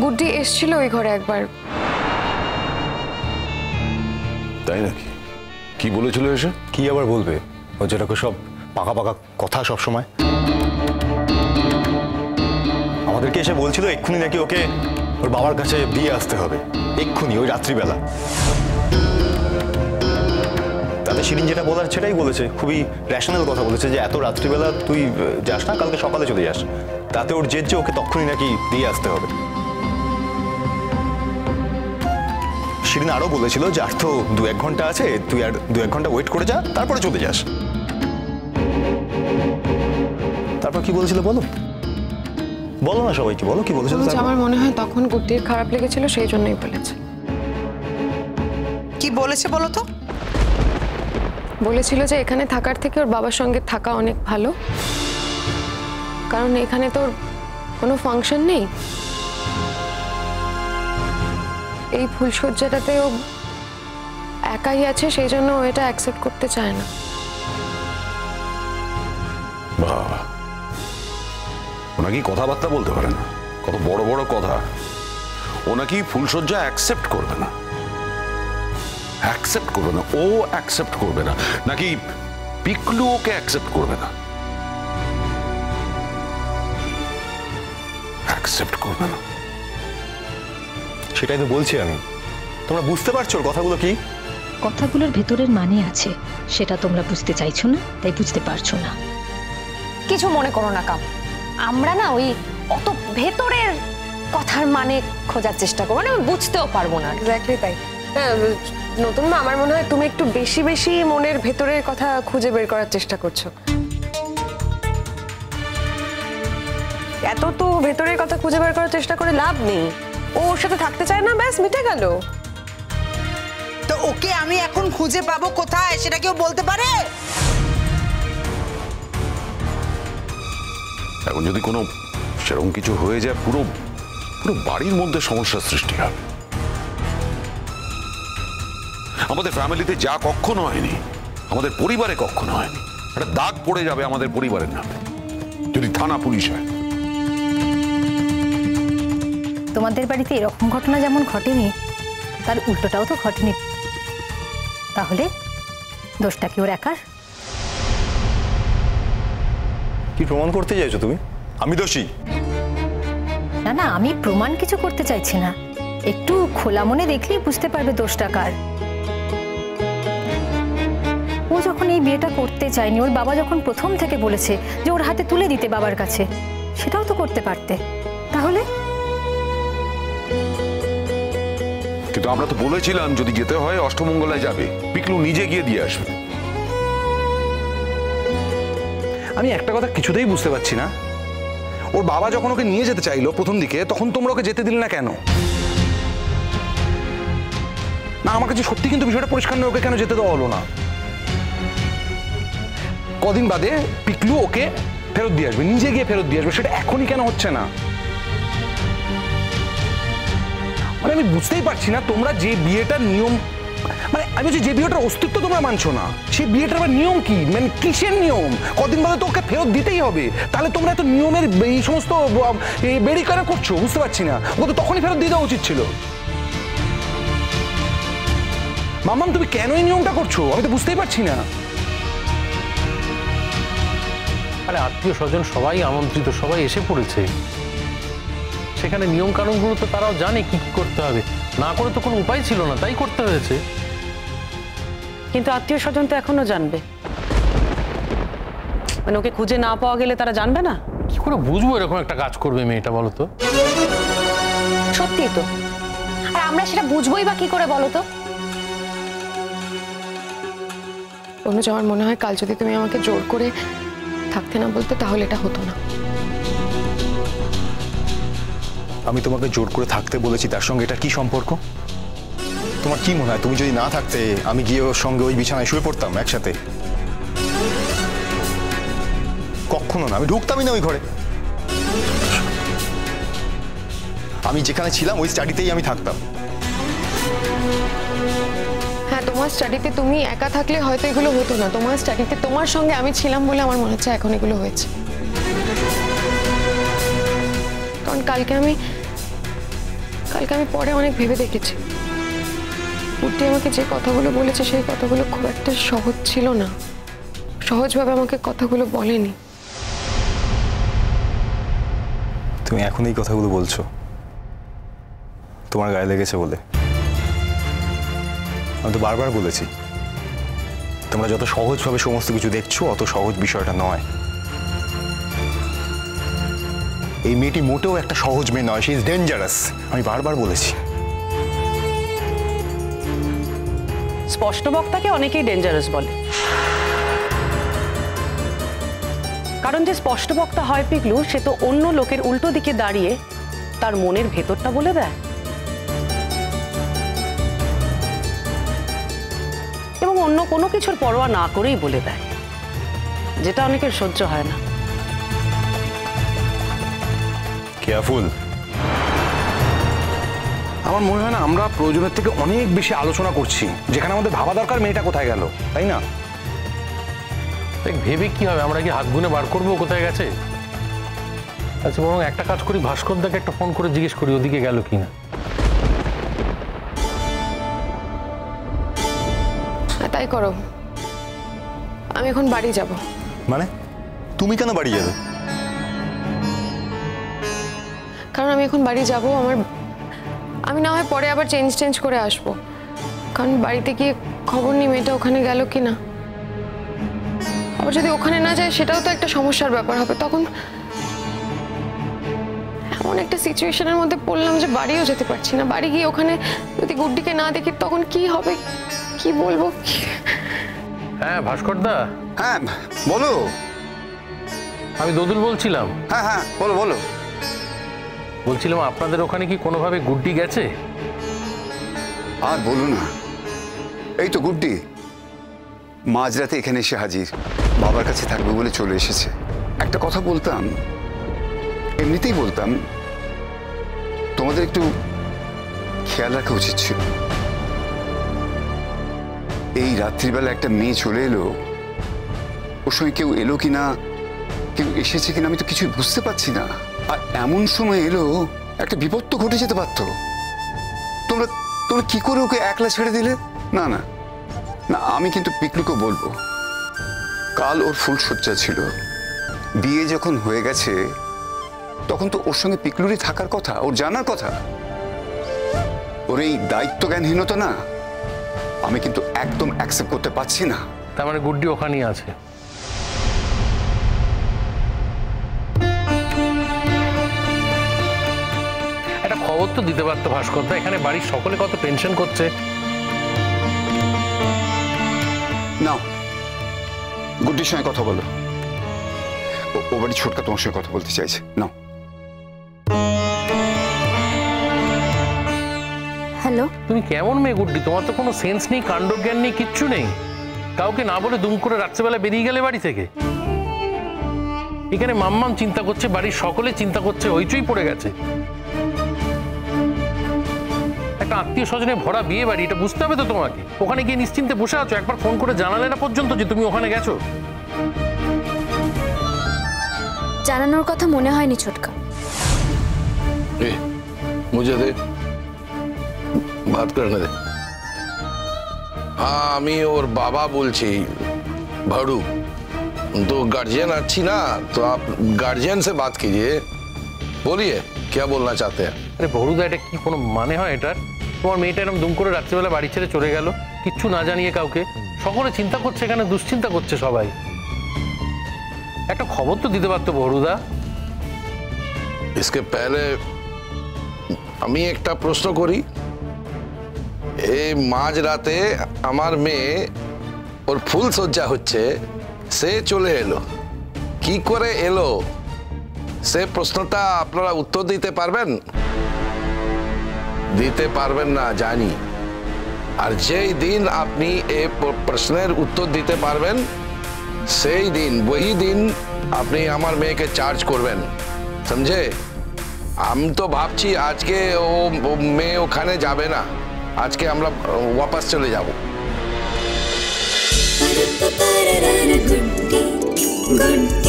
গুড্ডি এসেছিল ওই ঘরে একবার। তাই নাকি? কি বলেছিল এসে? কি আবার বলবে, ও যেরকম সব পাকা পাকা কথা সব সময়। আমাদেরকে এসে বলছিল এক্ষুনি নাকি ওকে ওর বাবার কাছে দিয়ে আসতে হবে, এক্ষুনি, ওই রাত্রিবেলা। তাতে শিরিন যেটা বলার সেটাই বলেছে, খুবই র্যাশনাল কথা বলেছে যে এত রাত্রিবেলা তুই যাস না, কালকে সকালে চলে যাস। তাতে ওর জেদ যে ওকে তখনই নাকি দিয়ে আসতে হবে। শিরিন আরো বলেছিল যে আর তো 2-1 ঘন্টা আছে, তুই আর 2-1 ঘন্টা ওয়েট করে যা, তারপরে চলে যাস। তারপর কি বলেছিল বলো, বলো না সবাইকে, বলো কি বলেছিল। আমার মনে হয় তখন গুড্ডির খারাপ লেগেছিল, সেই জন্যই বলেছে। কি বলেছে বলো তো? বলেছিল যে এখানে থাকার থেকে ওর বাবার সঙ্গে থাকা অনেক ভালো, কারণ এখানে তোর কোনো ফাংশন নেই। এই ফুলসজ্জাটাতে ও একাই আছে, সেই জন্য ও এটা অ্যাকসেপ্ট করতে চায় না। বাবা, ও নাকি কথাবার্তা বলতে পারে না, কত বড় বড় কথা। ও নাকি ফুলসজ্জা অ্যাকসেপ্ট করবে না, অ্যাকসেপ্ট করবে না, ও অ্যাকসেপ্ট করবে না, নাকি পিকলু ওকে অ্যাকসেপ্ট করবে না, অ্যাকসেপ্ট করবে না। সেটাই তো বলছি আমি, তোমরা বুঝতে পারছো ওর কথাগুলো কি? কথাগুলোর ভেতরের মানে আছে, সেটা তোমরা বুঝতে চাইছো না, তাই বুঝতে পারছো না। কিছু মনে করো না কাম, আমরা না ওই অত ভেতরের কথার মানে খোঁজার চেষ্টা করবো, মানে আমি বুঝতেও পারবো না। এক্স্যাক্টলি তাই। নতুন মা, আমার মনে হয় তুমি একটু বেশি বেশি মনের ভেতরের কথা খুঁজে বের করার চেষ্টা করছো। এত তো ভেতরের কথা খুঁজে বের করার চেষ্টা করে লাভ নেই। ও ওর সাথে থাকতে চায় না, ব্যাস মিটে গেল। তো ওকে আমি এখন খুঁজে পাবো কোথায়, সেটা কেউ বলতে পারে? এখন যদি কোনো সেরকম কিছু হয়ে যায়, পুরো পুরো বাড়ির মধ্যে সমস্যার সৃষ্টি হবে। আমাদের ফ্যামিলিতে যা কখনো হয়নি, আমাদের পরিবারে কখনো হয়নি, একটা দাগ পড়ে যাবে আমাদের পরিবারের নামে যদি থানা পুলিশ হয়। তোমাদের বাড়িতে এরকম ঘটনা যেমন ঘটেনি, তার উল্টোটাও তো ঘটেনি। তাহলে দোষটা কি ওর একার? কি প্রমাণ করতে চাইছো তুমি আমি দোষী? না না, আমি প্রমাণ কিছু করতে চাইছি না, একটু খোলা মনে দেখলেই বুঝতে পারবে দোষটা কার। ও যখন এই বিয়েটা করতে চায়নি, ওর বাবা যখন প্রথম থেকে বলেছে যে ওর হাতে তুলে দিতে বাবার কাছে, সেটাও তো করতে পারতে। তাহলে কিন্তু আমরা তো বলেছিলাম যদি যেতে হয় অষ্টমঙ্গলায় যাবে, পিকলু নিজে গিয়ে দিয়ে আসবে। আমি একটা কথা কিছুতেই বুঝতে পারছি না, ওর বাবা যখন ওকে নিয়ে যেতে চাইলো প্রথম দিকে, তখন তোমরা ওকে যেতে দিলে না কেন? না, আমার কাছে সত্যি কিন্তু বিষয়টা পরিষ্কার নয়, ওকে কেন যেতে দেওয়া হলো না? কদিন বাদে পিকলু ওকে ফেরত দিয়ে আসবে, নিজে গিয়ে ফেরত দিয়ে আসবে, সেটা এখনই কেন হচ্ছে না? মানে আমি বুঝতেই পারছি না, তোমরা যে বিয়েটার নিয়ম, মানে আমি বলছি যে বিয়েটার অস্তিত্ব তোমরা মানছো না, সেই বিয়েটার আবার নিয়ম কি? মানে কিসের নিয়ম? কদিন বাদে তো ওকে ফেরত দিতেই হবে, তাহলে তোমরা এত নিয়মের এই সমস্ত বেড়ি কেন করছো? বুঝতে পারছি না, ওকে তো তখনই ফেরত দিয়ে দেওয়া উচিত ছিল। মাম্মাম, তুমি কেন এই নিয়মটা করছো? আমি তো বুঝতেই পারছি না। আরে আত্মীয় স্বজন সবাই আমন্ত্রিত, সবাই এসে পড়েছে, সেখানে নিয়ম কানুনগুলো তো তারাও জানে কি কি করতে হবে, না করে তো কোনো উপায় ছিল না, তাই করতে হয়েছে। কিন্তু আত্মীয় স্বজন তো এখনো জানবে, মানে ওকে খুঁজে না পাওয়া গেলে তারা জানবে না। কি করে বুঝবো এরকম একটা কাজ করবে মেয়েটা, বলো তো? সত্যি তো, আর আমরা সেটা বুঝবোই বা কি করে বলো তো? অনুজ, আমার মনে হয় কাল যদি তুমি আমাকে জোর করে থাকতে না বলতে, তাহলে এটা হতো না। আমি তোমাকে জোর করে থাকতে বলেছি, তার সঙ্গে এটা কি সম্পর্ক? তোমার কি মনে হয় তুমি যদি না থাকতে আমি গিয়ে ওর সঙ্গে ওই বিছানায় শুয়ে পড়তাম একসাথে? কখনো না, আমি ঢুকতামই না ওই ঘরে। আমি যেখানে ছিলাম ওই স্টাডিতেই আমি থাকতাম। হ্যাঁ, তোমার স্টাডিতে তুমি একা থাকলে হয়তো এগুলো হতো না, তোমার স্টাডিতে তোমার সঙ্গে আমি ছিলাম বলে আমার মনে হচ্ছে এখন এগুলো হয়েছে। কারণ কালকে আমি কালকে আমি পরে অনেক ভেবে দেখেছি, গুড্ডি আমাকে যে কথাগুলো বলেছে সেই কথাগুলো খুব একটা সহজ ছিল না, সহজভাবে আমাকে কথাগুলো বলেনি। তুমি এখন এই কথাগুলো বলছো তোমার গায়ে লেগেছে বলে? আমি তো বারবার বলেছি তোমরা যত সহজভাবে সমস্ত কিছু দেখছো অত সহজ বিষয়টা নয়। এই মেয়েটি মোটেও একটা সহজ মেয়ে নয়, শি ইজ ডেঞ্জারাস। আমি বারবার বলেছি। স্পষ্ট বক্তাকে অনেকেই ডেঞ্জারাস বলে, কারণ যে স্পষ্ট বক্তা হয় পিকলু, সে তো অন্য লোকের উল্টো দিকে দাঁড়িয়ে তার মনের ভেতরটা বলে দেয়, এবং অন্য কোনো কিছুর পরোয়া না করেই বলে দেয়, যেটা অনেকের সহ্য হয় না। কেয়ারফুল। আমার মনে হয় না আমরা প্রয়োজনের থেকে অনেক বেশি আলোচনা করছি, যেখানে আমাদের ভাবা দরকার মেয়েটা কোথায় গেল, তাই না? ভেবে কি হবে, আমরা কি হাত গুনে বার করবো কোথায় গেছে? আচ্ছা বরং একটা কাজ করি, ভাস্কর দাকে একটা ফোন করে জিজ্ঞেস করি ওদিকে গেল কিনা। তাই করো, আমি এখন বাড়ি যাব। মানে তুমি কেন বাড়ি যাবে? কারণ আমি এখন বাড়ি যাব, আমি না হয় পরে আবার চেঞ্জ করে আসবো, কারণ বাড়িতে গিয়ে খবর নিই মেয়েটা ওখানে গেল কিনা। আবার যদি ওখানে না যায় সেটাও তো একটা সমস্যার ব্যাপার হবে। তখন এমন একটা সিচুয়েশনের মধ্যে পড়লাম যে বাড়িও যেতে পারছি না। বাড়ি গিয়ে ওখানে যদি গুড্ডিকে না দেখি তখন কি হবে, কি বলবো? হ্যাঁ ভাস্কর দা। হ্যাঁ বলো। আমি দোদুল বলছিলাম। হ্যাঁ হ্যাঁ বলো বলো। বলছিলাম আপনাদের ওখানে কি কোনোভাবে গুড্ডি গেছে? আর বলো না, এই তো গুড্ডি মাঝরাতে এখানে এসে হাজির, বাবার কাছে থাকবে বলে চলে এসেছে। একটা কথা বলতাম, এমনিতেই বলতাম, তোমাদের একটু খেয়াল রাখা উচিত ছিল। এই রাত্রিবেলা একটা মেয়ে চলে এলো, ওর সঙ্গে কেউ এলো কিনা, কেউ এসেছে কিনা আমি তো কিছুই বুঝতে পারছি না। আর এমন সময় এলো, একটা বিপদ তো ঘটে যেতে পারতো। তোমরা তোমরা কি করে ওকে একলা ছেড়ে দিলে? না না না, আমি কিন্তু পিকলুকে বলবো, কাল ওর ফুলশয্যা ছিল, বিয়ে যখন হয়ে গেছে তখন তো ওর সঙ্গে পিকলুরই থাকার কথা, ওর জানার কথা। ওর এই দায়িত্ব জ্ঞানহীনতা না আমি কিন্তু একদম অ্যাকসেপ্ট করতে পারছি না। তার মানে গুড্ডি ওখানেই আছে। একটা খবর তো দিতে পারতো ভাস্কর দা, এখানে বাড়ির সকলে কত টেনশন করছে। নাও গুড্ডির সঙ্গে কথা বলো, ও বাড়ির ছোটকা তোমার সঙ্গে কথা বলতে চাইছে। নাও। হ্যালো, তুমি কেমন মেয়ে গুড্ডি, তোমার তো কোনো সেন্স নেই, কাণ্ডজ্ঞান নেই, কিচ্ছু নেই। কাউকে না বলে দুম করে রাত্রেবেলা বেরিয়ে গেলে বাড়ি থেকে। এখানে মাম্মাম চিন্তা করছে, বাড়ির সকলে চিন্তা করছে, হইচই পড়ে গেছে। একটা আত্মীয় স্বজনে ভরা বিয়ে বাড়ি, এটা বুঝতে হবে তো তোমাকে। ওখানে গিয়ে নিশ্চিন্তে বসে আছো, একবার ফোন করে জানালে না পর্যন্ত যে তুমি ওখানে গেছো? জানানোর কথা মনে হয়নি ছোটকা। मुझे दे बात करने दे। हाँ আমি ওর বাবা বলছি, भाड़ू तो गार्जियन अच्छी ना, तो आप गार्जियन से बात कीजिए, बोलिए क्या बोलना चाहते हैं। আরে বড়ুদা, এটা কি কোনো মানে হয় এটার? তোমার মেয়েটা এরকম দুম করে রাত্রিবেলা বাড়ি ছেড়ে চলে গেল, কিচ্ছু না জানিয়ে কাউকে। সকলে চিন্তা করছে, এখানে দুশ্চিন্তা করছে সবাই। একটা খবর তো দিতে পারতো বড়ুদা। इसके पहले আমি একটা প্রশ্ন করি, এই মাঝরাতে আমার মেয়ে ওর ফুল সজ্জা হচ্ছে, সে চলে এলো, কি করে এলো? সে প্রশ্নটা আপনারা উত্তর দিতে পারবেন? দিতে পারবেন না জানি। আর যেই দিন আপনি এই প্রশ্নের উত্তর দিতে পারবেন, সেই দিন वही দিন আপনি আমার মেয়েকে চার্জ করবেন, समझे? আমি তো ভাবছি আজকে ও মেয়ে ওখানে যাবে না, আজকে আমরা वापस চলে যাব। गुड्डी